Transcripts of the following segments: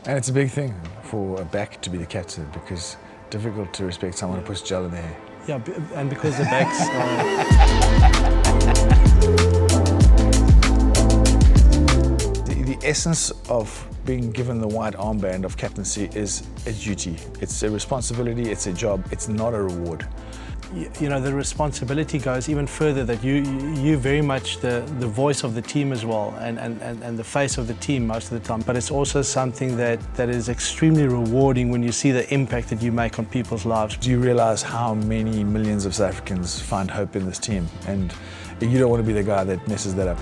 And it's a big thing for a back to be the captain because difficult to respect someone who puts gel in their hair. Yeah, and because the backs The essence of being given the white armband of captaincy is a duty. It's a responsibility, it's a job, it's not a reward. you know, the responsibility goes even further, that you very much the voice of the team as well, and the face of the team most of the time. But it's also something that is extremely rewarding when you see the impact that you make on people's lives. Do you realize how many millions of South Africans find hope in this team? And you don't want to be the guy that messes that up.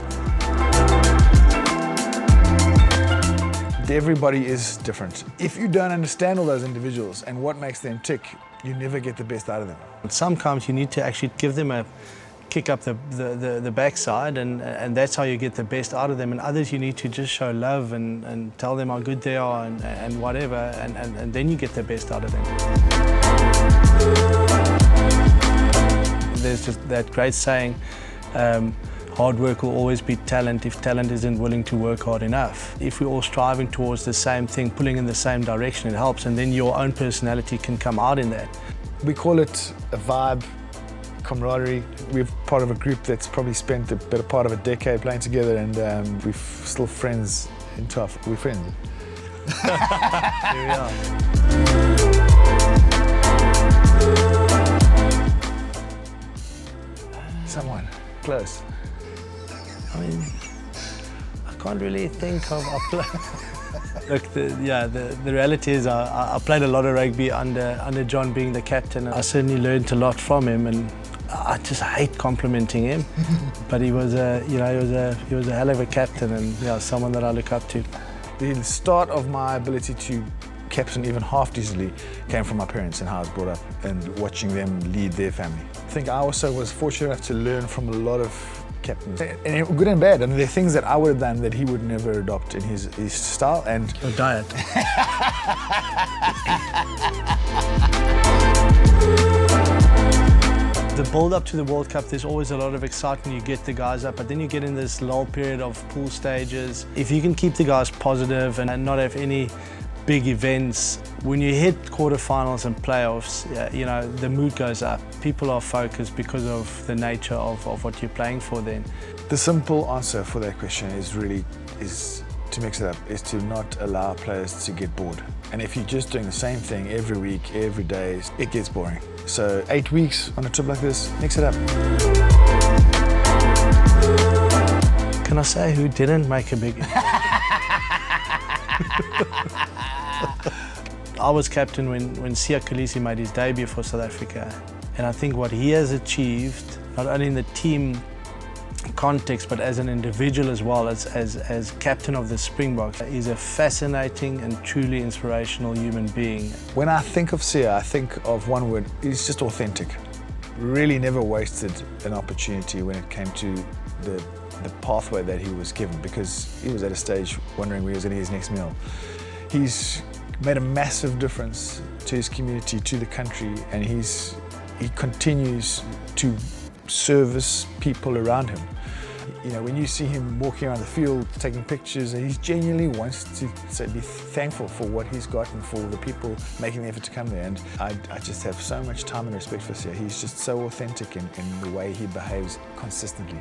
Everybody is different. If you don't understand all those individuals and what makes them tick, you never get the best out of them. Sometimes you need to actually give them a kick up the backside, and that's how you get the best out of them. And others you need to just show love and tell them how good they are and whatever, and then you get the best out of them. There's just that great saying, hard work will always beat talent if talent isn't willing to work hard enough. If we're all striving towards the same thing, pulling in the same direction, it helps, and then your own personality can come out in that. We call it a vibe, camaraderie. We're part of a group that's probably spent the better part of a decade playing together, and we're still friends. We're friends. Here we are. Someone close. I mean, I can't really think of a Look, the reality is I played a lot of rugby under John being the captain. I certainly learned a lot from him, and I just hate complimenting him. But he was a hell of a captain, and someone that I look up to. The start of my ability to captain even half decently came from my parents and how I was brought up and watching them lead their family. I think I also was fortunate enough to learn from a lot of captains, and good and bad. I mean, there are things that I would have done that he would never adopt in his style. And Your diet. The build-up to the World Cup, there's always a lot of excitement. You get the guys up, but then you get in this lull period of pool stages. If you can keep the guys positive and not have any big events, when you hit quarterfinals and playoffs, the mood goes up. People are focused because of the nature of what you're playing for then. the simple answer for that question is to mix it up, is to not allow players to get bored. And if you're just doing the same thing every week, every day, it gets boring. So 8 weeks on a trip like this, mix it up. Can I say who didn't make a big I was captain when Siya Kolisi made his debut for South Africa, and I think what he has achieved, not only in the team context but as an individual as well, as captain of the Springbok, is a fascinating and truly inspirational human being. When I think of Siya, I think of one word: he's just authentic. Really never wasted an opportunity when it came to the pathway that he was given, because he was at a stage wondering where he was going to get his next meal. He's made a massive difference to his community, to the country, and he continues to service people around him. You know, when you see him walking around the field, taking pictures, he genuinely wants to be thankful for what he's got and for the people making the effort to come there. And I just have so much time and respect for Siya. He's just so authentic in the way he behaves consistently.